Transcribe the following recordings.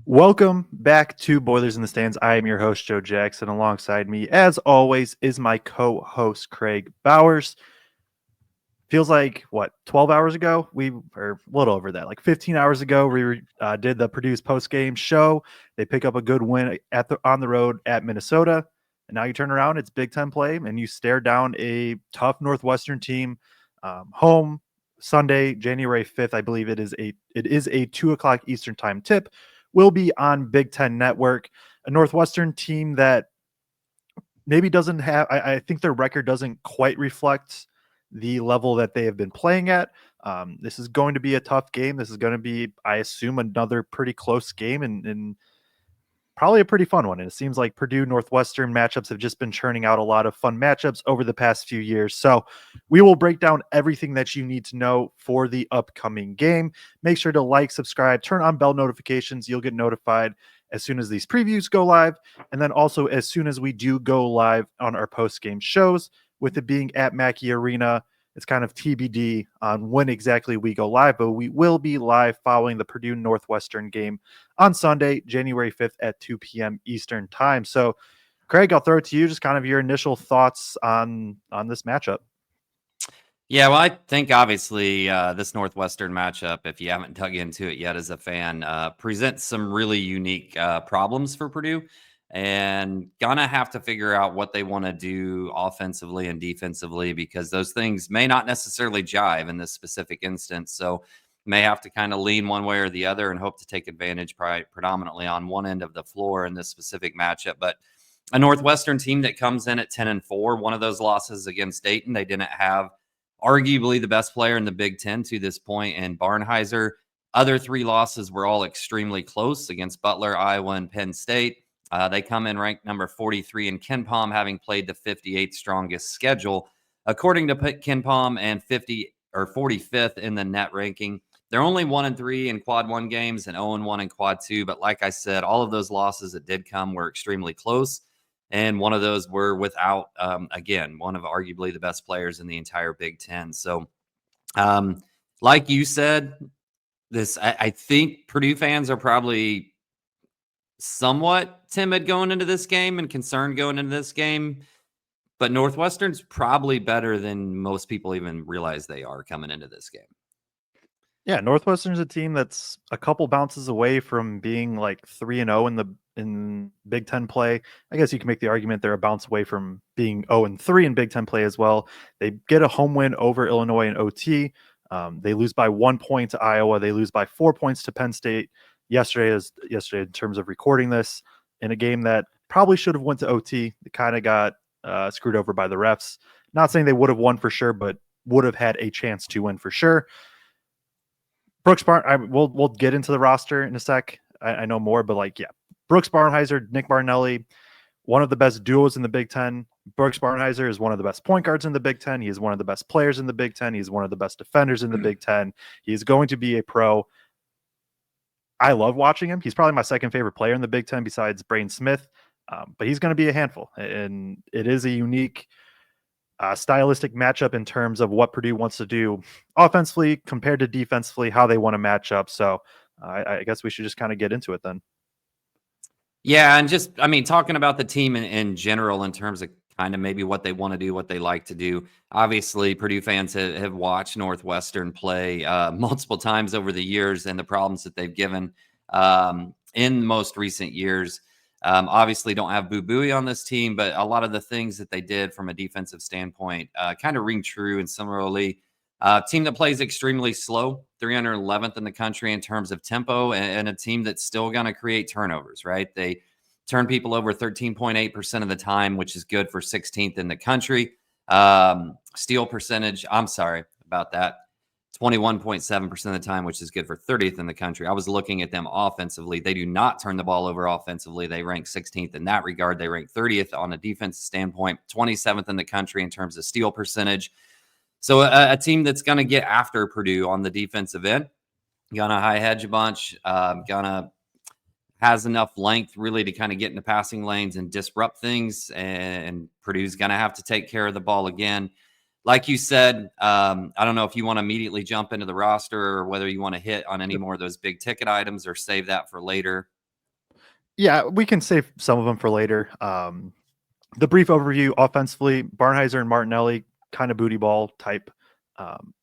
Welcome back to Boilers in the Stands. I am your host, Joe Jackson. Alongside me, as always, is my co-host, Kraig Bowers. Feels like, 12 hours ago? Or a little over that, like 15 hours ago, we did the Purdue's post-game show. They pick up a good win on the road at Minnesota. And now you turn around, it's Big Ten play, and you stare down a tough Northwestern team home Sunday, January 5th. I believe it is a 2 o'clock Eastern time tip. Will be on Big Ten Network. A Northwestern team that maybe doesn't have, I think their record doesn't quite reflect the level that they have been playing at. This is going to be a tough game. This is going to be, I assume, another pretty close game and probably a pretty fun one. And it seems like Purdue Northwestern matchups have just been churning out a lot of fun matchups over the past few years. So we will break down everything that you need to know for the upcoming game. Make sure to like, subscribe, turn on bell notifications. You'll get notified as soon as these previews go live. And then also as soon as we do go live on our post-game shows, with it being at Mackey Arena, it's kind of TBD on when exactly we go live, but we will be live following the Purdue Northwestern game on Sunday, January 5th at 2 p.m. Eastern time. So, Kraig, I'll throw it to you. Just kind of your initial thoughts on this matchup. Yeah, well, I think obviously this Northwestern matchup, if you haven't dug into it yet as a fan, presents some really unique problems for Purdue, and gonna have to figure out what they want to do offensively and defensively, because those things may not necessarily jive in this specific instance. So may have to kind of lean one way or the other and hope to take advantage predominantly on one end of the floor in this specific matchup. But a Northwestern team that comes in at 10-4, one of those losses against Dayton, they didn't have arguably the best player in the Big Ten to this point, and Barnhizer. Other three losses were all extremely close against Butler, Iowa, and Penn State. They come in ranked number 43 in KenPom, having played the 58th strongest schedule, according to KenPom, and 45th in the net ranking. They're only 1-3 in quad one games and 0-1 in quad two. But like I said, all of those losses that did come were extremely close. And one of those were without, again, one of arguably the best players in the entire Big Ten. So, like you said, I think Purdue fans are probably somewhat timid going into this game and concerned going into this game. But Northwestern's probably better than most people even realize they are coming into this game. Yeah, Northwestern's a team that's a couple bounces away from being like 3-0 in Big Ten play. I guess you can make the argument they're a bounce away from being 0-3 in Big Ten play as well. They get a home win over Illinois in OT. They lose by 1 point to Iowa. They lose by 4 points to Penn State yesterday in terms of recording this, in a game that probably should have went to OT. It kind of got screwed over by the refs. Not saying they would have won for sure, but would have had a chance to win for sure. Brooks we'll get into the roster in a sec. I know more, but Brooks Barnhizer, Nick Barnelli, one of the best duos in the Big Ten. Brooks Barnhizer is one of the best point guards in the Big Ten. He is one of the best players in the Big Ten. He's one of the best defenders in the Big Ten. He is going to be a pro. I love watching him. He's probably my second favorite player in the Big Ten besides Brain Smith, but he's going to be a handful. And it is a unique stylistic matchup in terms of what Purdue wants to do offensively compared to defensively, how they want to match up. So I guess we should just kind of get into it then. Yeah, and just, talking about the team in general in terms of kind of maybe what they want to do, what they like to do. Obviously, Purdue fans have watched Northwestern play multiple times over the years and the problems that they've given in most recent years. Obviously, don't have Boo Buie on this team, but a lot of the things that they did from a defensive standpoint kind of ring true. And similarly, team that plays extremely slow, 311th in the country in terms of tempo, and a team that's still going to create turnovers, right? They turn people over 13.8% of the time, which is good for 16th in the country. Steal percentage, I'm sorry about that, 21.7% of the time, which is good for 30th in the country. I was looking at them offensively. They do not turn the ball over offensively. They rank 16th in that regard. They rank 30th on a defensive standpoint, 27th in the country in terms of steal percentage. So a team that's going to get after Purdue on the defensive end, gonna high hedge a bunch, gonna has enough length really to kind of get into passing lanes and disrupt things. And Purdue's gonna have to take care of the ball again. Like you said, I don't know if you want to immediately jump into the roster or whether you want to hit on any more of those big ticket items or save that for later. Yeah, we can save some of them for later. The brief overview offensively, Barnhizer and Martinelli, kind of booty ball type. Um,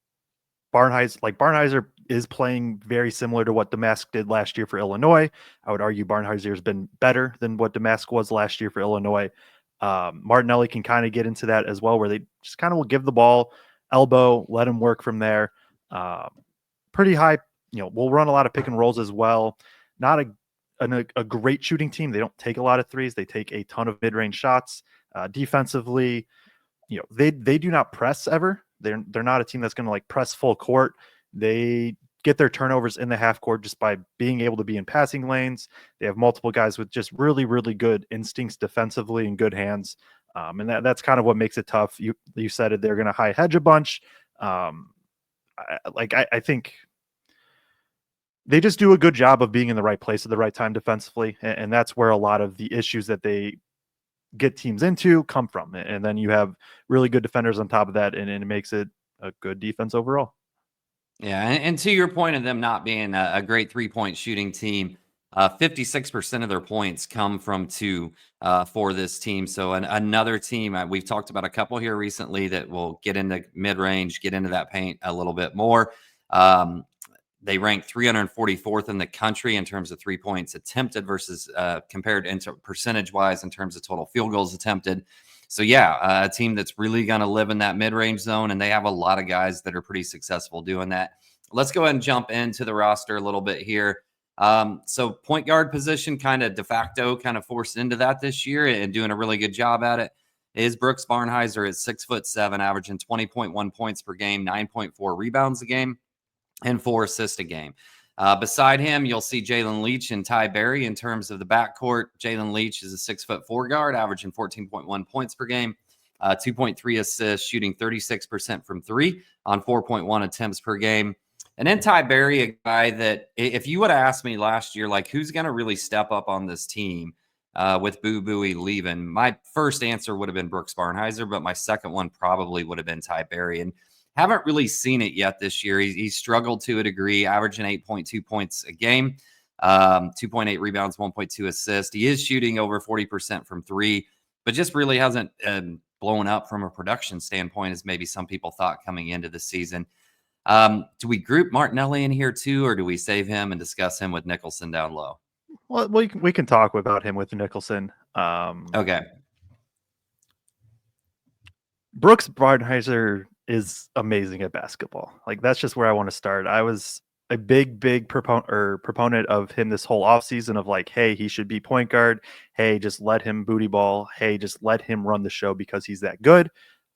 Barnhizer is playing very similar to what Damask did last year for Illinois. I would argue Barnhizer has been better than what Damask was last year for Illinois. Martinelli can kind of get into that as well, where they just kind of will give the ball, elbow, let him work from there. Um, Pretty high, we'll run a lot of pick and rolls as well. Not a great shooting team. They don't take a lot of threes. They take a ton of mid-range shots. Defensively, they do not press ever. They're not a team that's going to like press full court. They get their turnovers in the half court just by being able to be in passing lanes. They have multiple guys with just really, really good instincts defensively and good hands. And that's kind of what makes it tough. You said it, they're going to high hedge a bunch. I think they just do a good job of being in the right place at the right time defensively. And that's where a lot of the issues that they get teams into come from. And then you have really good defenders on top of that, and it makes it a good defense overall. Yeah, and to your point of them not being a great 3-point shooting team, 56% of their points come from two for this team. So another team, we've talked about a couple here recently that will get into mid-range, get into that paint a little bit more. They rank 344th in the country in terms of 3 points attempted versus compared into percentage-wise in terms of total field goals attempted. So yeah, a team that's really going to live in that mid-range zone, and they have a lot of guys that are pretty successful doing that. Let's go ahead and jump into the roster a little bit here. So point guard position kind of de facto kind of forced into that this year and doing a really good job at it is Brooks Barnhizer at 6'7", averaging 20.1 points per game, 9.4 rebounds a game, and 4 assists a game. Beside him, you'll see Jalen Leach and Ty Berry in terms of the backcourt. Jalen Leach is a 6'4" guard, averaging 14.1 points per game, 2.3 assists, shooting 36% from three on 4.1 attempts per game. And then Ty Berry, a guy that if you would have asked me last year, like who's going to really step up on this team with Boo Buie leaving, my first answer would have been Brooks Barnhizer, but my second one probably would have been Ty Berry. And haven't really seen it yet this year. He's struggled to a degree, averaging 8.2 points a game, 2.8 rebounds, 1.2 assists. He is shooting over 40% from three, but just really hasn't blown up from a production standpoint as maybe some people thought coming into the season. Do we group Martinelli in here too, or do we save him and discuss him with Nicholson down low? Well, we can talk about him with Nicholson. Okay. Brooks Barnhizer is amazing at basketball. Like that's just where I want to start. I was a big proponent of him this whole offseason of like, hey, he should be point guard. Hey, just let him booty ball. Hey, just let him run the show because he's that good.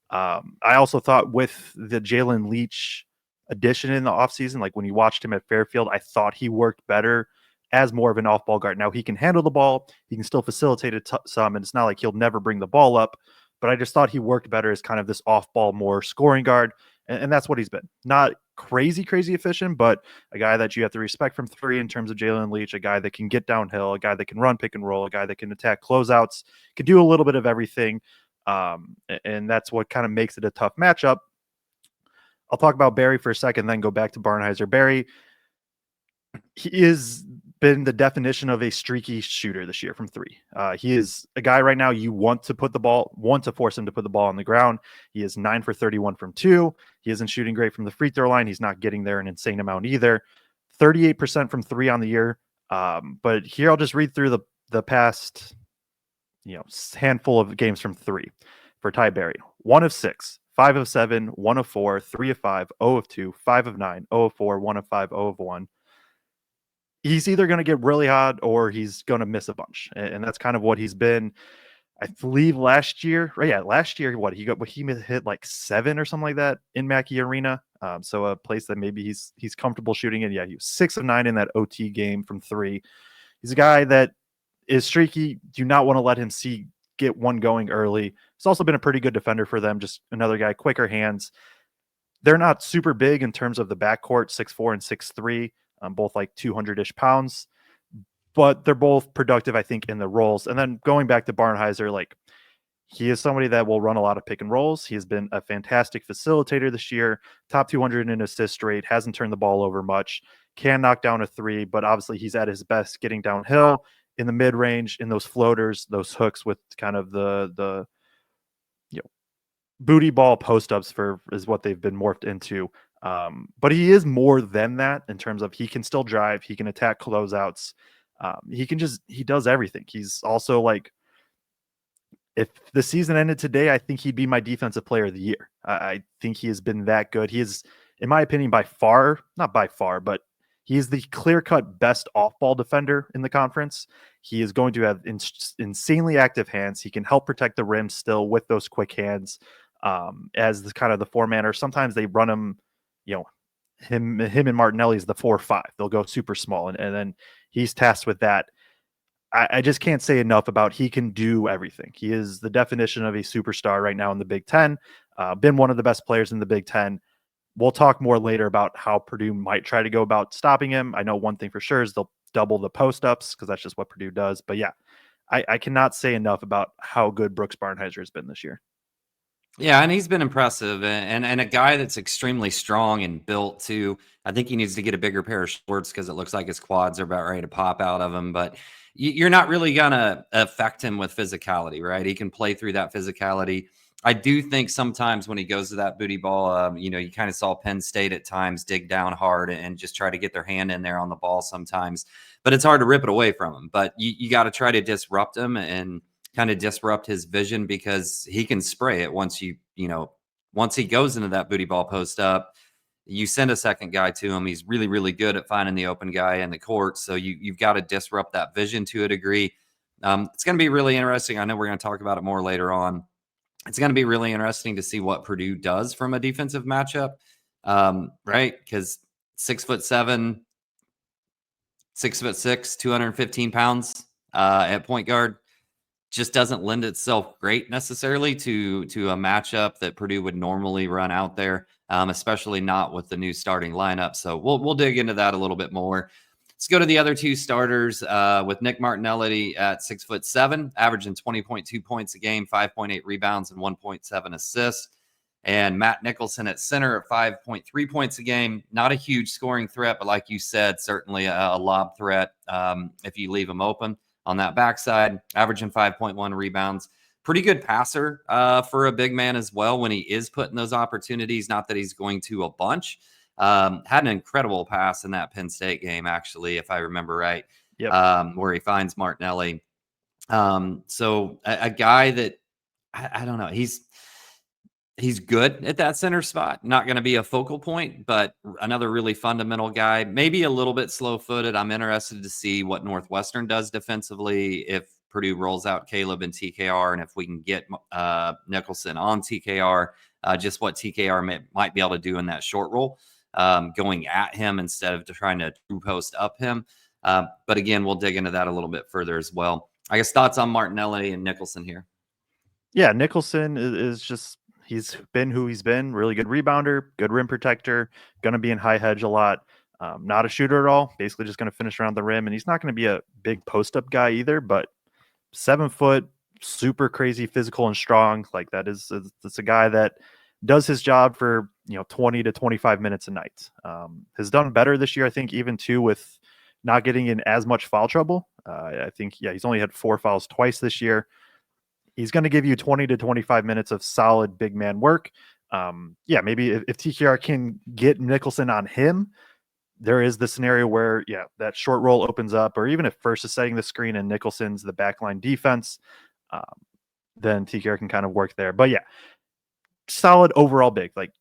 I also thought with the Jalen Leach addition in the offseason, like when you watched him at Fairfield, I thought he worked better as more of an off-ball guard. Now he can handle the ball. He can still facilitate it some, and it's not like he'll never bring the ball up. But I just thought he worked better as kind of this off-ball, more scoring guard, and that's what he's been. Not crazy efficient, but a guy that you have to respect from three in terms of Jalen Leach, a guy that can get downhill, a guy that can run pick and roll, a guy that can attack closeouts, can do a little bit of everything, and that's what kind of makes it a tough matchup. I'll talk about Berry for a second, then go back to Barnhizer. Berry, he has been the definition of a streaky shooter this year from three. He is a guy right now you want to force him to put the ball on the ground. He is 9 for 31 from two. He isn't shooting great from the free throw line. He's not getting there an insane amount either. 38% from three on the year. But here I'll just read through the past handful of games from three for Ty Berry. 1 of 6, 5 of 7, 1 of 4, 3 of 5, 0 of 2, 5 of 9, 0 of 4, 1 of 5, 0 of 1. He's either going to get really hot or he's going to miss a bunch. And that's kind of what he's been. I believe last year, he hit like 7 or something like that in Mackey Arena. So a place that maybe he's comfortable shooting in. Yeah, he was 6 of 9 in that OT game from three. He's a guy that is streaky. Do not want to let him get one going early. He's also been a pretty good defender for them. Just another guy, quicker hands. They're not super big in terms of the backcourt, 6'4" and 6'3", both like 200-ish pounds, but they're both productive, I think, in the roles. And then going back to Barnhizer, like he is somebody that will run a lot of pick and rolls. He has been a fantastic facilitator this year, top 200 in assist rate, hasn't turned the ball over much, can knock down a three, but obviously he's at his best getting downhill in the mid range, in those floaters, those hooks with kind of the booty ball post ups is what they've been morphed into. But he is more than that in terms of he can still drive, he can attack closeouts, he does everything. He's also like, if the season ended today, I think he'd be my defensive player of the year. I think he has been that good. He is, in my opinion, not by far, but he is the clear-cut best off-ball defender in the conference. He is going to have insanely active hands. He can help protect the rim still with those quick hands, as the kind of the four-man, or sometimes they run him, him and Martinelli is the 4-5. They'll go super small, and then he's tasked with that. I just can't say enough about he can do everything. He is the definition of a superstar right now in the Big Ten. Been one of the best players in the Big Ten. We'll talk more later about how Purdue might try to go about stopping him. I know one thing for sure is they'll double the post-ups because that's just what Purdue does. But yeah, I cannot say enough about how good Brooks Barnhizer has been this year. Yeah, and he's been impressive, and a guy that's extremely strong and built too. I think he needs to get a bigger pair of shorts because it looks like his quads are about ready to pop out of him. But you're not really gonna affect him with physicality, right? He can play through that physicality. I do think sometimes when he goes to that booty ball, you kind of saw Penn State at times dig down hard and just try to get their hand in there on the ball sometimes. But it's hard to rip it away from him. But you got to try to disrupt him and kind of disrupt his vision because he can spray it once once he goes into that booty ball post up. You send a second guy to him. He's really, really good at finding the open guy in the court. So you've got to disrupt that vision to a degree. It's going to be really interesting. I know we're going to talk about it more later on. It's going to be really interesting to see what Purdue does from a defensive matchup, right? Because 6'7", 6'6", 215 pounds at point guard just doesn't lend itself great necessarily to a matchup that Purdue would normally run out there, especially not with the new starting lineup. So we'll dig into that a little bit more. Let's go to the other two starters with Nick Martinelli at 6'7", averaging 20.2 points a game, 5.8 rebounds, and 1.7 assists. And Matt Nicholson at center at 5.3 points a game. Not a huge scoring threat, but like you said, certainly a lob threat if you leave him open on that backside, averaging 5.1 rebounds. Pretty good passer for a big man as well when he is putting those opportunities. Not that he's going to a bunch. Had an incredible pass in that Penn State game, actually, if I remember right, where he finds Martinelli. So a guy that, I don't know, he's good at that center spot. Not going to be a focal point, but another really fundamental guy, maybe a little bit slow-footed. I'm interested to see what Northwestern does defensively if Purdue rolls out Caleb and TKR, and if we can get Nicholson on TKR, just what TKR might be able to do in that short roll, going at him instead of trying to post up him. But again, we'll dig into that a little bit further as well. I guess thoughts on Martinelli and Nicholson here. Yeah, Nicholson is just, he's been who he's been. Really good rebounder, good rim protector, going to be in high hedge a lot. Not a shooter at all. Basically just going to finish around the rim. And he's not going to be a big post-up guy either, but 7 foot, super crazy physical and strong. Like it's a guy that does his job for 20 to 25 minutes a night. Has done better this year, I think, even too, with not getting in as much foul trouble. I think, he's only had 4 fouls twice this year. He's going to give you 20 to 25 minutes of solid big man work. Maybe if TKR can get Nicholson on him, there is the scenario where, that short roll opens up, or even if First is setting the screen and Nicholson's the backline defense, then TKR can kind of work there. But solid overall big. Like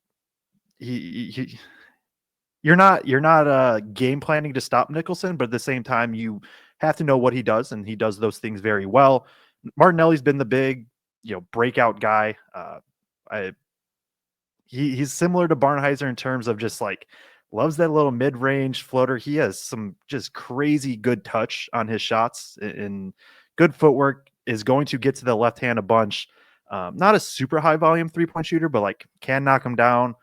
you're not game planning to stop Nicholson, but at the same time, you have to know what he does, and he does those things very well. Martinelli's been the big, breakout guy. He's similar to Barnhizer in terms of just like loves that little mid-range floater. He has some just crazy good touch on his shots and good footwork, is going to get to the left hand a bunch. Not a super high volume 3-point shooter, but like can knock him down.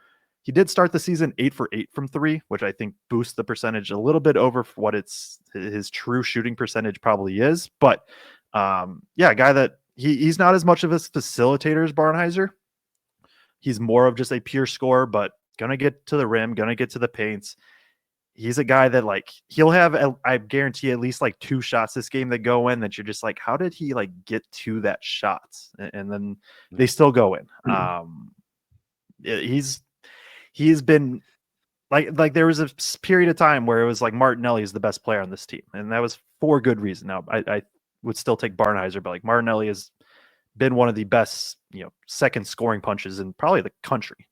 He did start the season 8 for 8 from 3, which I think boosts the percentage a little bit over what his true shooting percentage probably is. But a guy that he's not as much of a facilitator as Barnhizer. He's more of just a pure scorer, but gonna get to the rim, gonna get to the paints. he's a guy that like he'll have I guarantee at least like 2 shots this game that go in that you're just like, how did he like get to that shot? And then they still go in. He's been like there was a period of time where it was like Martinelli is the best player on this team, and that was for good reason. Now I would still take Barnhizer, but like Martinelli has been one of the best, second scoring punches in probably the country.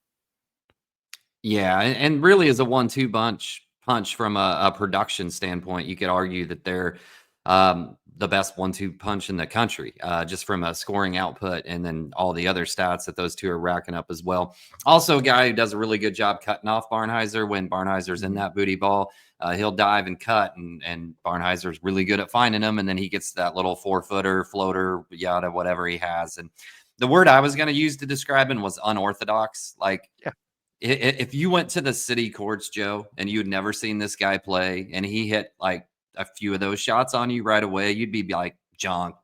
Yeah, and really is a 1-2 punch from a production standpoint. You could argue that they're the best 1-2 punch in the country, just from a scoring output, and then all the other stats that those two are racking up as well. Also, a guy who does a really good job cutting off Barnhizer when Barnhizer's in that booty ball. He'll dive and cut, and Barnhizer's really good at finding him, and then he gets that little 4-footer, floater, yada, whatever he has. And the word I was going to use to describe him was unorthodox. Like, yeah. If you went to the city courts, Joe, and you'd never seen this guy play, and he hit like a few of those shots on you right away, you'd be like, junk.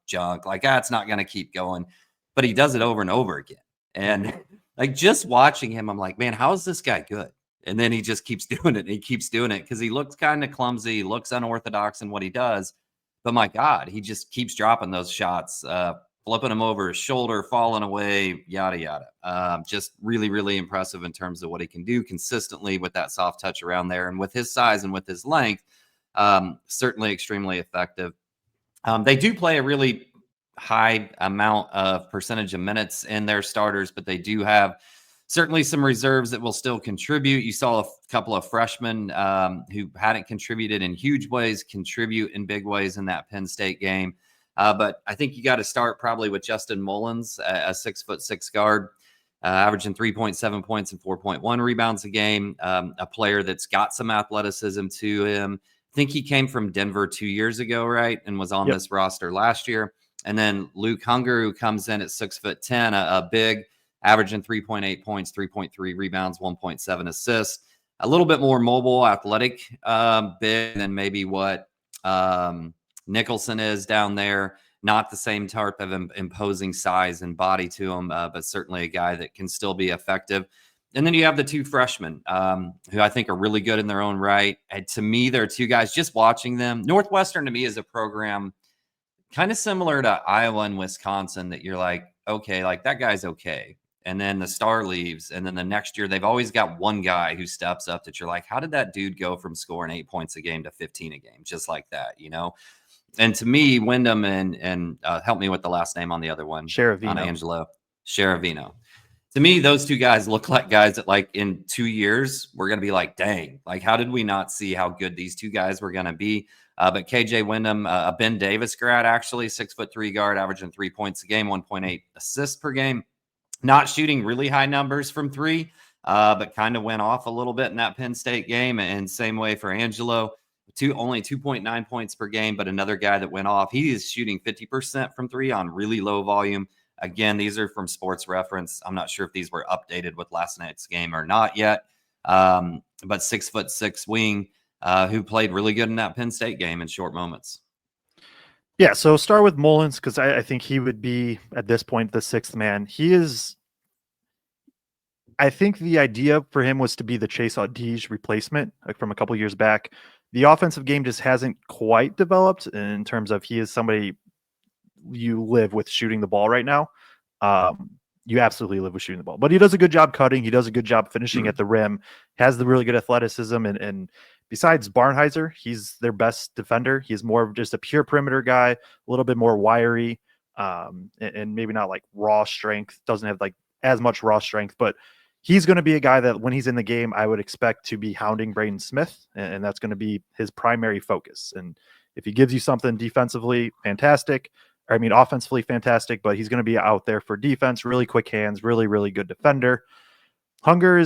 Like, that's not going to keep going. But he does it over and over again. And like, just watching him, I'm like, man, how is this guy good? And then he just keeps doing it. And he keeps doing it because he looks kind of clumsy, looks unorthodox in what he does. But my God, he just keeps dropping those shots, flipping him over his shoulder, falling away, yada, yada. Just really, really impressive in terms of what he can do consistently with that soft touch around there. And with his size and with his length, certainly extremely effective. They do play a really high amount of percentage of minutes in their starters, but they do have certainly some reserves that will still contribute. You saw a couple of freshmen who hadn't contributed in huge ways contribute in big ways in that Penn State game. But I think you got to start probably with Justin Mullins, a 6'6" guard, averaging 3.7 points and 4.1 rebounds a game. A player that's got some athleticism to him. I think he came from Denver 2 years ago, right? And was on this roster last year. And then Luke Hunger, who comes in at 6'10", a big, averaging 3.8 points, 3.3 rebounds, 1.7 assists. A little bit more mobile, athletic, big than maybe what Nicholson is down there. Not the same type of imposing size and body to him, but certainly a guy that can still be effective. And then you have the 2 freshmen who I think are really good in their own right. And to me, there are 2 guys, just watching them. Northwestern to me is a program kind of similar to Iowa and Wisconsin that you're like, okay, like that guy's okay. And then the star leaves. And then the next year, they've always got one guy who steps up that you're like, how did that dude go from scoring 8 points a game to 15 a game? Just like that, And to me, Wyndham and help me with the last name on the other one. Sheravino. Angelo. Sheravino. To me, those 2 guys look like guys that like in 2 years, we're going to be like, dang, like how did we not see how good these 2 guys were going to be? But KJ Wyndham, a Ben Davis grad, actually 6'3" guard, averaging 3 points a game, 1.8 assists per game. Not shooting really high numbers from 3, but kind of went off a little bit in that Penn State game. And same way for Angelo, only 2.9 points per game, but another guy that went off. He is shooting 50% from 3 on really low volume. Again, these are from Sports Reference. I'm not sure if these were updated with last night's game or not yet. But 6'6" wing who played really good in that Penn State game in short moments. Yeah, so start with Mullins because I think he would be, at this point, the 6th man. He is, I think the idea for him was to be the Chase Audige replacement like from a couple years back. The offensive game just hasn't quite developed in terms of he is somebody you live with shooting the ball right now. You absolutely live with shooting the ball, but he does a good job cutting. He does a good job finishing at the rim, has the really good athleticism. And besides Barnhizer, he's their best defender. He's more of just a pure perimeter guy, a little bit more wiry, and maybe not like raw strength, doesn't have like as much raw strength, but he's going to be a guy that when he's in the game, I would expect to be hounding Braden Smith, and that's going to be his primary focus. And if he gives you something defensively, fantastic. I mean, offensively fantastic, but he's going to be out there for defense, really quick hands, really, really good defender. Hunger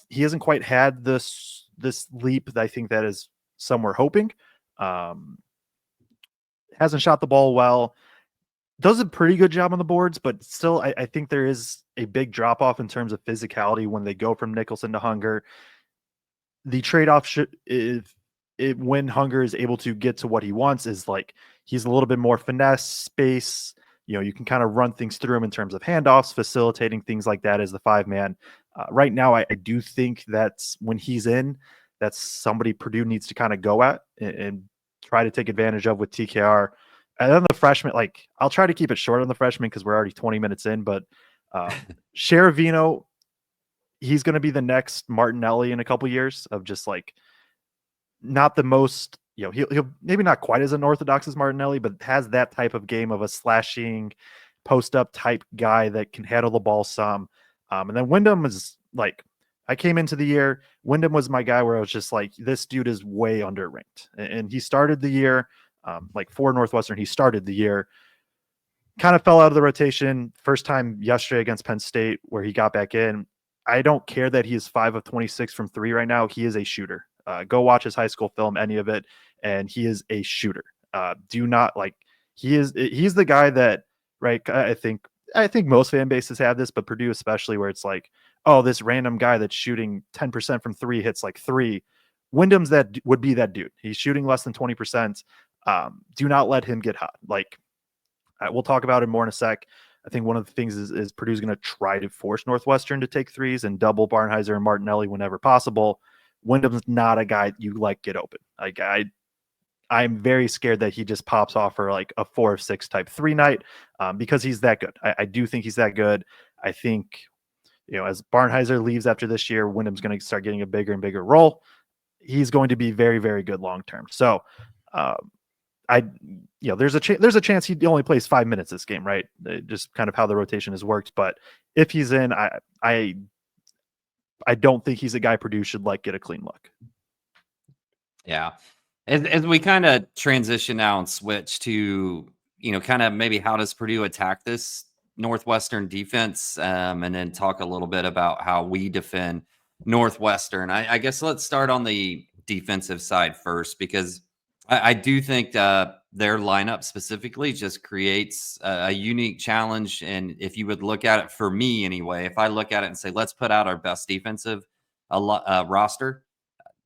he hasn't quite had this leap that I think that is some were hoping. Hasn't shot the ball well. Does a pretty good job on the boards, but still, I think there is a big drop off in terms of physicality when they go from Nicholson to Hunger. The trade-off when Hunger is able to get to what he wants is like he's a little bit more finesse, space. You can kind of run things through him in terms of handoffs, facilitating things like that as the 5-man. Right now, I do think that's when he's in, that's somebody Purdue needs to kind of go at and try to take advantage of with TKR. And then the freshman, like I'll try to keep it short on the freshman because we're already 20 minutes in, but Sheravino, he's going to be the next Martinelli in a couple years of just like not the most, he'll maybe not quite as unorthodox as Martinelli, but has that type of game of a slashing post up type guy that can handle the ball some. And then Wyndham is like, I came into the year, Wyndham was my guy where I was just like, this dude is way underranked. And he started the year, like for Northwestern, he started the year, kind of fell out of the rotation. First time yesterday against Penn State where he got back in. I don't care that he is 5 of 26 from 3 right now. He is a shooter. Go watch his high school film, any of it, and he is a shooter. Do not like he's the guy that, right? I think most fan bases have this, but Purdue especially, where it's like, oh, this random guy that's shooting 10% from 3 hits like 3. Wyndham's that would be that dude. He's shooting less than 20%. Do not let him get hot. Like we'll talk about it more in a sec. I think one of the things is Purdue's going to try to force Northwestern to take threes and double Barnhizer and Martinelli whenever possible. Wyndham's not a guy you like get open. Like I'm very scared that he just pops off for like a 4 of 6 type 3 night because he's that good. I do think he's that good. I think, as Barnhizer leaves after this year, Wyndham's going to start getting a bigger and bigger role. He's going to be very, very good long term. So there's a chance he only plays 5 minutes this game, right? Just kind of how the rotation has worked. But if he's in, I don't think he's a guy Purdue should like get a clean look. Yeah. As we kind of transition now and switch to, kind of maybe how does Purdue attack this Northwestern defense, and then talk a little bit about how we defend Northwestern. I guess let's start on the defensive side first, because I do think their lineup specifically just creates a unique challenge. And if you would look at it, for me anyway, if I look at it and say, let's put out our best defensive roster,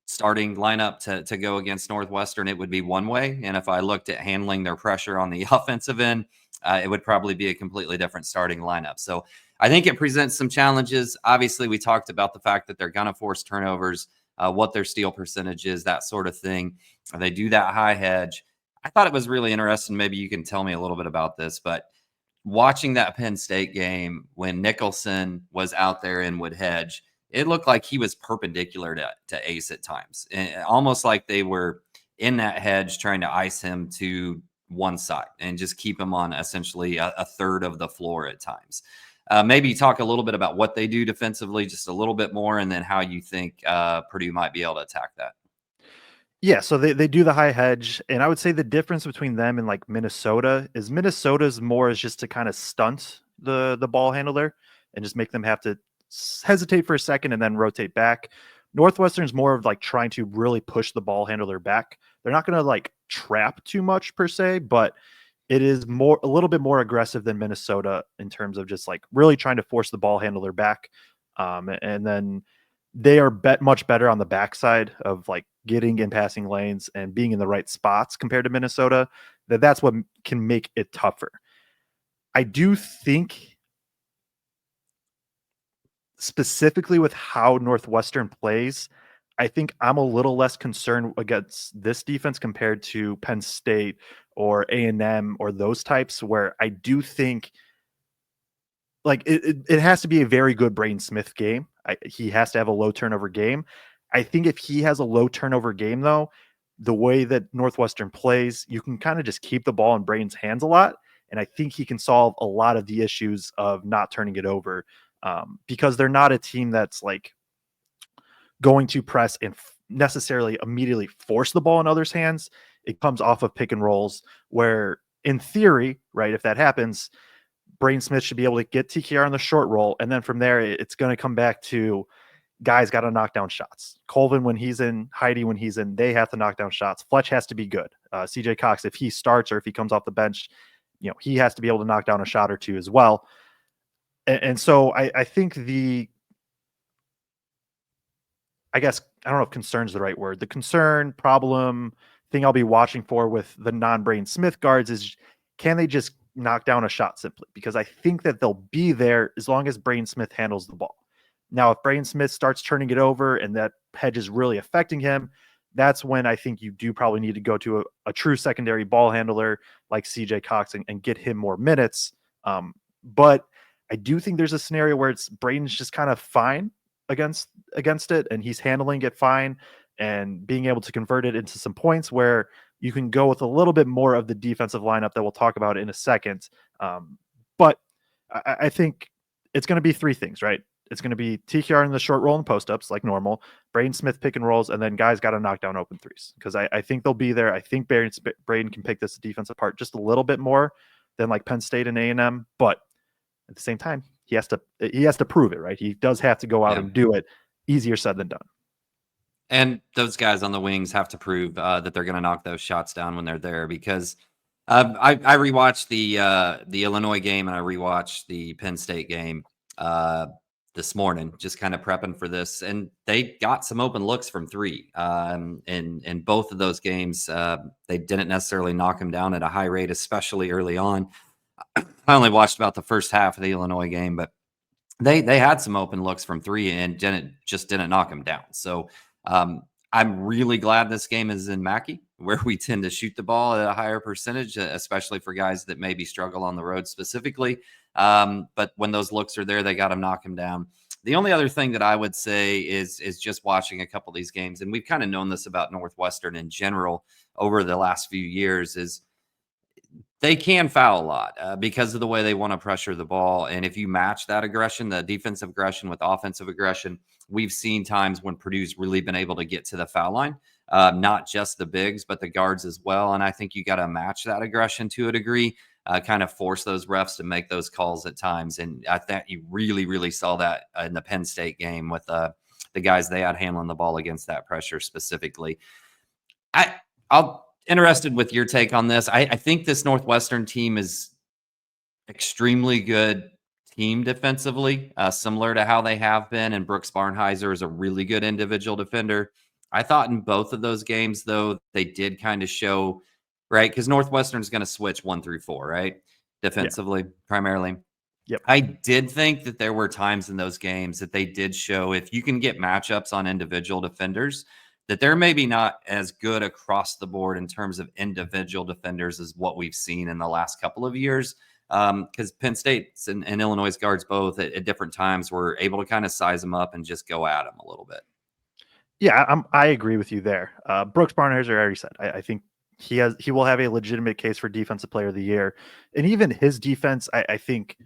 starting lineup to go against Northwestern, it would be one way. And if I looked at handling their pressure on the offensive end, it would probably be a completely different starting lineup. So I think it presents some challenges. Obviously, we talked about the fact that they're going to force turnovers, what their steal percentage is, that sort of thing. They do that high hedge. I thought it was really interesting. Maybe you can tell me a little bit about this, but watching that Penn State game when Nicholson was out there and would hedge, it looked like he was perpendicular to Ace at times, and almost like they were in that hedge trying to ice him to one side and just keep him on essentially a third of the floor at times. Maybe talk a little bit about what they do defensively, just a little bit more, and then how you think Purdue might be able to attack that. Yeah, so they do the high hedge, and I would say the difference between them and like Minnesota's more is just to kind of stunt the ball handler and just make them have to hesitate for a second and then rotate back. Northwestern's more of like trying to really push the ball handler back. They're not going to like trap too much per se, but it is a little bit more aggressive than Minnesota in terms of just like really trying to force the ball handler back. And then they are much better on the backside of like getting in passing lanes and being in the right spots compared to Minnesota. That's what can make it tougher. I do think specifically with how Northwestern plays, I think I'm a little less concerned against this defense compared to Penn State or A&M or those types, where I do think like it has to be a very good Braden Smith game. He has to have a low turnover game. I think if he has a low turnover game, though, the way that Northwestern plays, you can kind of just keep the ball in Braden's hands a lot. And I think he can solve a lot of the issues of not turning it over, because they're not a team that's like going to press and necessarily immediately force the ball in others' hands. It comes off of pick and rolls where, in theory, right, if that happens, Braden Smith should be able to get TKR on the short roll. And then from there, it's going to come back to guys got to knock down shots. Colvin, when he's in, Heidi, when he's in, they have to knock down shots. Fletch has to be good. CJ Cox, if he starts or if he comes off the bench, he has to be able to knock down a shot or two as well. And so I think I guess, I don't know if concern is the right word. The concern, problem, thing I'll be watching for with the non-Braden Smith guards is, can they just knock down a shot simply? Because I think that they'll be there as long as Braden Smith handles the ball. Now, if Braden Smith starts turning it over and that hedge is really affecting him, that's when I think you do probably need to go to a true secondary ball handler like CJ Cox and get him more minutes. But I do think there's a scenario where it's Braden's just kind of fine against it, and he's handling it fine and being able to convert it into some points where you can go with a little bit more of the defensive lineup that we'll talk about in a second. But I think it's going to be three things, right? It's going to be TKR in the short roll and post-ups like normal, Braden Smith pick and rolls, and then guys got to knock down open threes because I think they'll be there. I think Braden can pick this defense apart just a little bit more than like Penn State and A&M, but at the same time, he has to prove it, right? He does have to go out and do it. Easier said than done. And those guys on the wings have to prove that they're going to knock those shots down when they're there, because I rewatched the Illinois game and I rewatched the Penn State game this morning, just kind of prepping for this, and they got some open looks from three. In both of those games, they didn't necessarily knock them down at a high rate, especially early on. I only watched about the first half of the Illinois game, but they had some open looks from three and didn't knock them down. So I'm really glad this game is in Mackey, where we tend to shoot the ball at a higher percentage, especially for guys that maybe struggle on the road specifically. But when those looks are there, they got to knock them down. The only other thing that I would say is just watching a couple of these games, and we've kind of known this about Northwestern in general over the last few years, is they can foul a lot because of the way they want to pressure the ball. And if you match that aggression, the defensive aggression with offensive aggression, we've seen times when Purdue's really been able to get to the foul line, not just the bigs, but the guards as well. And I think you got to match that aggression to a degree, kind of force those refs to make those calls at times. And I think you really, really saw that in the Penn State game with the guys they had handling the ball against that pressure specifically. I'll interested with your take on this. I think this Northwestern team is extremely good team defensively, similar to how they have been. And Brooks Barnhizer is a really good individual defender. I thought in both of those games, though, they did kind of show, right? Because Northwestern is going to switch 1 through 4, right? Defensively, primarily. Yep. I did think that there were times in those games that they did show if you can get matchups on individual defenders, that they're maybe not as good across the board in terms of individual defenders as what we've seen in the last couple of years. Because Penn State's and Illinois' guards both at different times were able to kind of size them up and just go at them a little bit. Yeah, I agree with you there. Brooks Barnhizer, I already said, I think he will have a legitimate case for Defensive Player of the Year. And even his defense, I think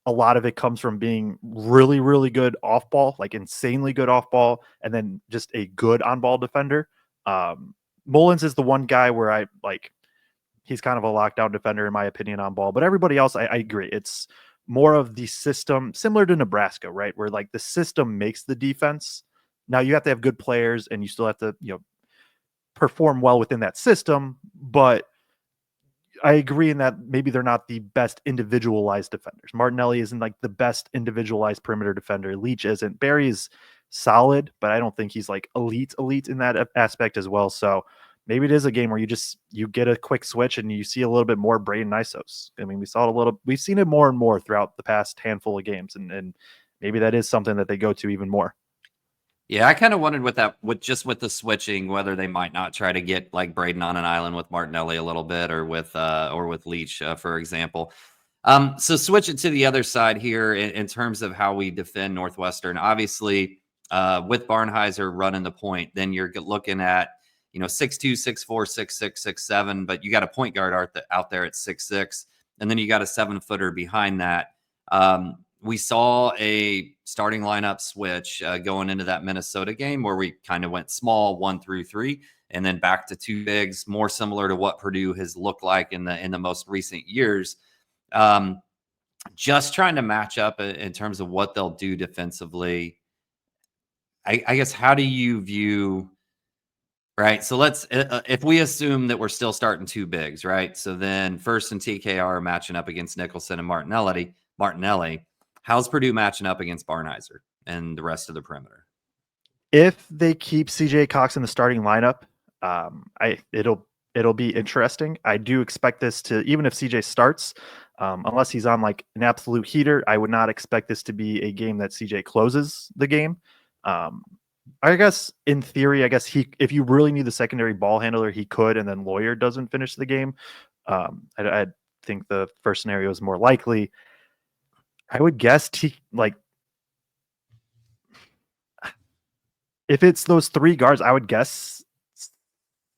a lot of it comes from being really, really good off ball, like insanely good off ball, and then just a good on ball defender. Mullins is the one guy where I like, he's kind of a lockdown defender in my opinion on ball, but everybody else, I agree. It's more of the system, similar to Nebraska, right? Where like the system makes the defense. Now you have to have good players and you still have to, perform well within that system, but I agree in that maybe they're not the best individualized defenders. Martinelli isn't like the best individualized perimeter defender. Leach isn't. Barry is solid, but I don't think he's like elite in that aspect as well. So maybe it is a game where you get a quick switch and you see a little bit more Braden Isos. I mean, we've seen it more and more throughout the past handful of games, and maybe that is something that they go to even more. Yeah, I kind of wondered with the switching, whether they might not try to get like Braden on an island with Martinelli a little bit, or with Leach, for example. So switch it to the other side here in terms of how we defend Northwestern. Obviously, with Barnhizer running the point, then you're looking at 6'2", 6'4", 6'6", 6'7", but you got a point guard out there at 6'6", and then you got a 7-footer behind that. We saw a starting lineup switch going into that Minnesota game where we kind of went small 1 through 3 and then back to 2 bigs, more similar to what Purdue has looked like in the most recent years. Just trying to match up in terms of what they'll do defensively. I guess, how do you view, right? So let's, if we assume that we're still starting 2 bigs, right? So then First and TKR are matching up against Nicholson and Martinelli. How's Purdue matching up against Barnhizer and the rest of the perimeter? If they keep CJ Cox in the starting lineup, it'll be interesting. I do expect this to, even if CJ starts, unless he's on like an absolute heater, I would not expect this to be a game that CJ closes the game. I I guess in theory, if you really need the secondary ball handler, he could, and then Lawyer doesn't finish the game. I think the first scenario is more likely. I would guess if it's those three guards, I would guess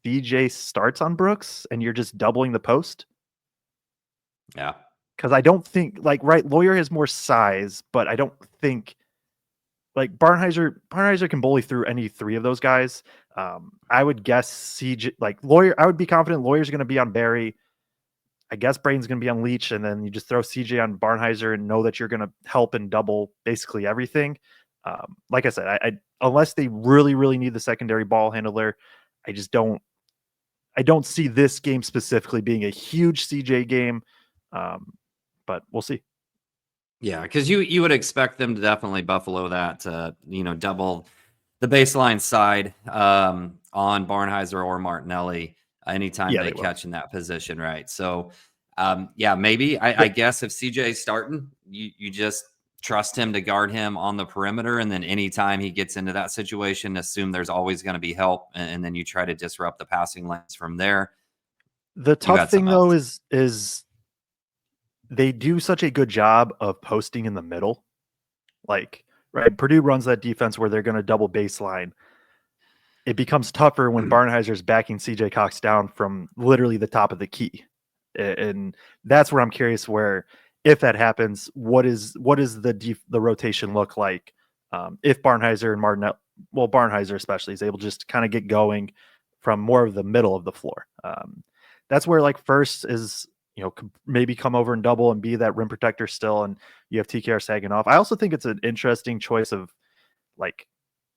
CJ starts on Brooks, and you're just doubling the post. Yeah, because I don't think Lawyer has more size, but I don't think Barnhizer can bully through any three of those guys. I would guess CJ Lawyer. I would be confident Lawyer's going to be on Barry. I guess Braden's going to be on Leach, and then you just throw CJ on Barnhizer and know that you're going to help and double basically everything. Like I said, I unless they really really need the secondary ball handler, I just don't. I don't see this game specifically being a huge CJ game, but we'll see. yeah, because you would expect them to definitely buffalo that double the baseline side on Barnhizer or Martinelli anytime Yeah, they they will. catch in that position, right? So, yeah, maybe I guess if CJ's starting, you just trust him to guard him on the perimeter, and then anytime he gets into that situation, assume there's always going to be help, and then you try to disrupt the passing lanes from there. The You tough got thing something though else. is they do such a good job of posting in the middle. Right, Purdue runs that defense where they're going to double baseline. It becomes tougher when Barnheiser's backing CJ Cox down from literally the top of the key. And that's where I'm curious where if that happens, what is the rotation look like if Barnhizer and Barnhizer especially is able to just kind of get going from more of the middle of the floor. That's where first is maybe come over and double and be that rim protector still, and you have TKR sagging off. I also think it's an interesting choice of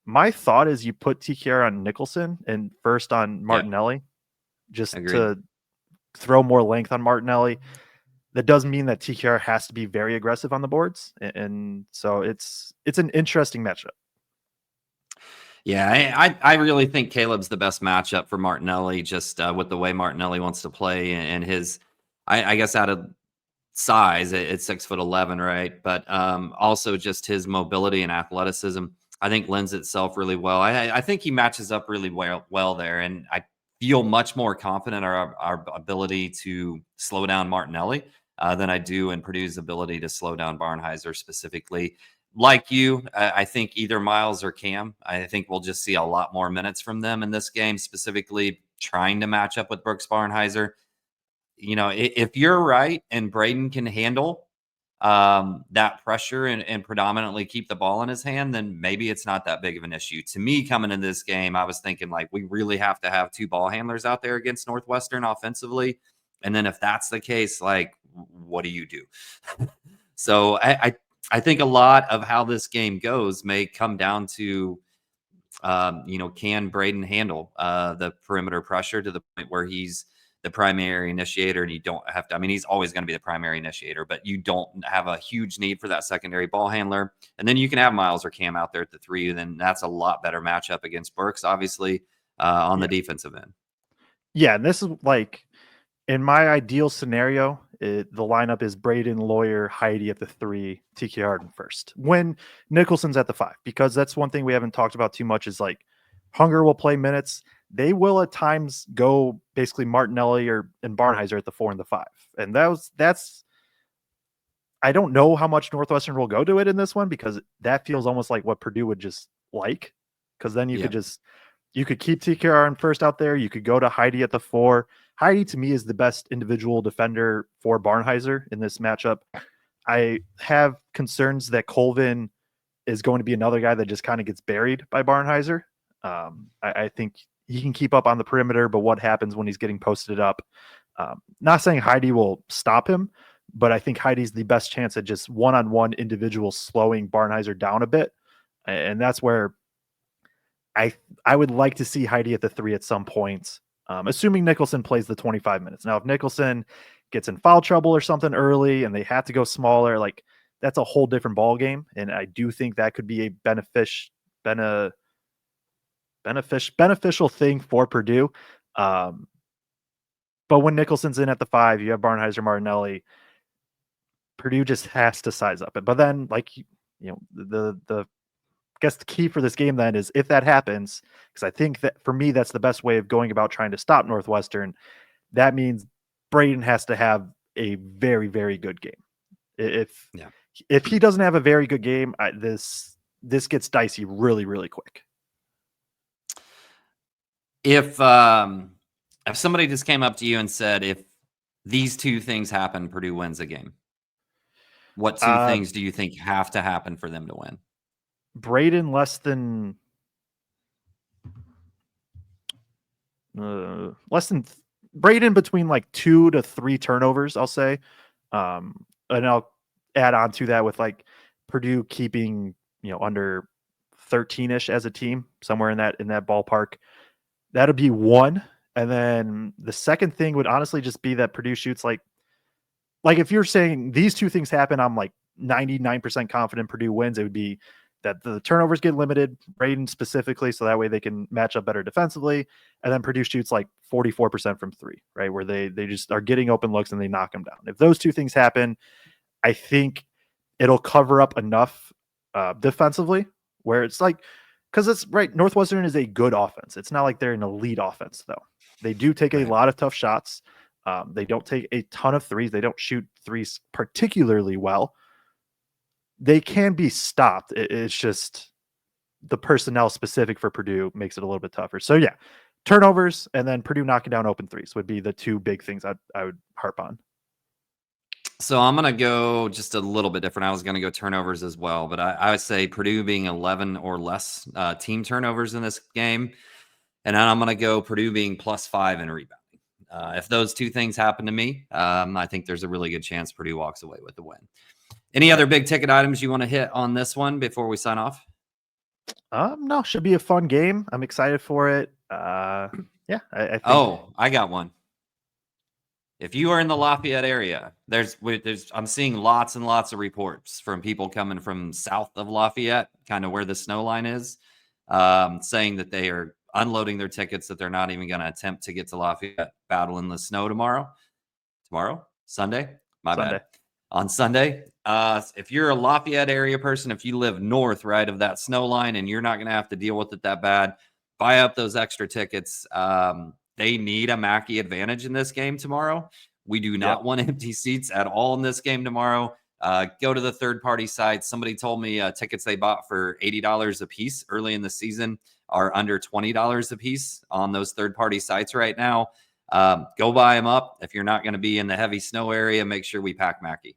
my thought is you put TKR on Nicholson and first on Yeah, Martinelli just agreed. to throw more length on Martinelli. That doesn't mean that TKR has to be very aggressive on the boards, and so it's an interesting matchup. Yeah, I really think Caleb's the best matchup for Martinelli, just with the way Martinelli wants to play and his, I guess, out of size at 6'11", right? But also just his mobility and athleticism, I think lends itself really well. I think he matches up really well there, and I feel much more confident in our ability to slow down Martinelli than I do in Purdue's ability to slow down Barnhizer specifically. Like you, I think either Miles or Cam, I think we'll just see a lot more minutes from them in this game, specifically trying to match up with Brooks Barnhizer. If you're right and Braden can handle that pressure and predominantly keep the ball in his hand, then maybe it's not that big of an issue. To me, coming into this game, I was thinking we really have to have two ball handlers out there against Northwestern offensively. And then if that's the case, what do you do? So I think a lot of how this game goes may come down to, can Braden handle the perimeter pressure to the point where he's the primary initiator, and you don't have to. I mean, he's always going to be the primary initiator, but you don't have a huge need for that secondary ball handler. And then you can have Miles or Cam out there at the three. Then that's a lot better matchup against Burks, obviously, on the Yeah, defensive end. yeah, and this is in my ideal scenario, the lineup is Braden, Lawyer, Heidi at the three, TKR in first. When Nicholson's at the five, because that's one thing we haven't talked about too much is Hunger will play minutes. They will at times go basically Martinelli and Barnhizer at the 4 and the 5. And that's I don't know how much Northwestern will go to it in this one because that feels almost like what Purdue would just like. Because then you could keep TKR in first out there. You could go to Heidi at the 4. Heidi to me is the best individual defender for Barnhizer in this matchup. I have concerns that Colvin is going to be another guy that just kind of gets buried by Barnhizer. I think he can keep up on the perimeter, but what happens when he's getting posted up? Not saying Heidi will stop him, but I think Heidi's the best chance at just one-on-one individual slowing Barnhizer down a bit. And that's where I would like to see Heidi at the 3 at some point, assuming Nicholson plays the 25 minutes. Now, if Nicholson gets in foul trouble or something early and they have to go smaller, that's a whole different ball game. And I do think that could be a beneficial thing for Purdue. But when Nicholson's in at the 5, you have Barnhizer, Martinelli. Purdue just has to size up it. But then, the guess the key for this game then is if that happens, because I think that for me, that's the best way of going about trying to stop Northwestern. That means Braden has to have a very, very good game. If he doesn't have a very good game, this gets dicey really, really quick. If somebody just came up to you and said, if these two things happen, Purdue wins a game, what two things do you think have to happen for them to win? Braden Braden between like 2 to 3 turnovers, I'll say. And I'll add on to that with like Purdue keeping, under 13-ish as a team, somewhere in that ballpark. That'll be one. And then the second thing would honestly just be that Purdue shoots like if you're saying these two things happen, I'm like 99% confident Purdue wins. It would be that the turnovers get limited, Braden specifically, so that way they can match up better defensively. And then Purdue shoots like 44% from 3, right? Where they just are getting open looks and they knock them down. If those two things happen, I think it'll cover up enough defensively where it's like, because it's right. Northwestern is a good offense. It's not like they're an elite offense, though. They do take a lot of tough shots. They don't take a ton of threes. They don't shoot threes particularly well. They can be stopped. It's just the personnel specific for Purdue makes it a little bit tougher. So yeah, turnovers and then Purdue knocking down open threes would be the two big things I would harp on. So I'm going to go just a little bit different. I was going to go turnovers as well, but I would say Purdue being 11 or less team turnovers in this game. And then I'm going to go Purdue being +5 in rebounding. If those two things happen to me, I think there's a really good chance Purdue walks away with the win. Any other big ticket items you want to hit on this one before we sign off? No, should be a fun game. I'm excited for it. I think. I got one. If you are in the Lafayette area, I'm seeing lots and lots of reports from people coming from south of Lafayette, kind of where the snow line is, saying that they are unloading their tickets, that they're not even going to attempt to get to Lafayette, battle in the snow tomorrow. Sunday? Bad. On Sunday. If you're a Lafayette area person, if you live north, right, of that snow line, and you're not going to have to deal with it that bad, buy up those extra tickets. They need a Mackey advantage in this game tomorrow. We do not want empty seats at all in this game tomorrow. Go to the third-party sites. Somebody told me tickets they bought for $80 a piece early in the season are under $20 a piece on those third-party sites right now. Go buy them up. If you're not going to be in the heavy snow area, make sure we pack Mackey.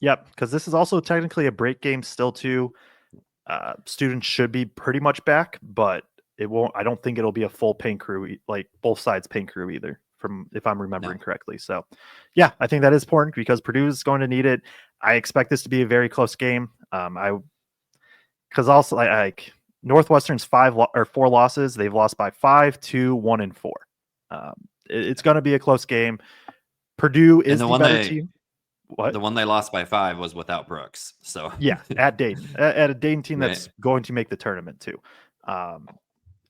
Yep, because this is also technically a break game still too. Students should be pretty much back, but it won't. I don't think it'll be a full paint crew, like both sides paint crew either, from if I'm remembering correctly. So, yeah, I think that is important because Purdue is going to need it. I expect this to be a very close game. Because also like Northwestern's 4 losses, they've lost by 5, 2, 1, and 4. It's going to be a close game. Purdue is the better team. What? The one they lost by 5 was without Brooks. So yeah, at Dayton, at a Dayton team that's going to make the tournament too.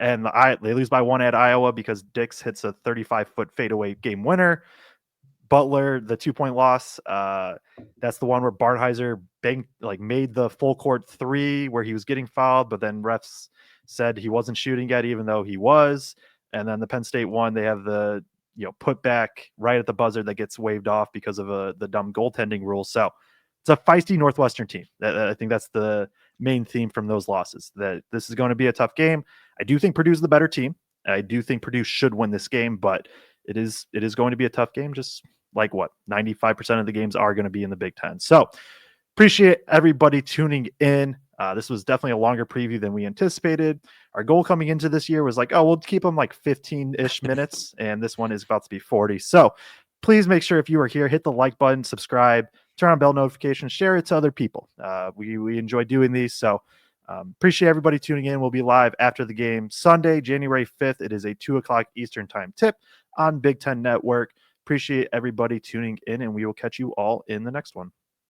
And they lose by 1 at Iowa because Dix hits a 35-foot fadeaway game winner. Butler, the 2-point loss. That's the one where Barnheiser made the full court 3 where he was getting fouled, but then refs said he wasn't shooting yet, even though he was. And then the Penn State one, they have the put back right at the buzzer that gets waved off because of the dumb goaltending rule. So it's a feisty Northwestern team. I think that's the main theme from those losses, that this is going to be a tough game. I do think Purdue's the better team. I do think Purdue should win this game, but it is going to be a tough game. Just like 95% of the games are going to be in the Big Ten. So appreciate everybody tuning in. This was definitely a longer preview than we anticipated. Our goal coming into this year was we'll keep them 15-ish minutes, and this one is about to be 40. So please make sure if you are here, hit the like button, subscribe, turn on bell notifications, share it to other people. We enjoy doing these, so appreciate everybody tuning in. We'll be live after the game Sunday, January 5th. It is a 2:00 Eastern time tip on Big Ten Network. Appreciate everybody tuning in, and we will catch you all in the next one.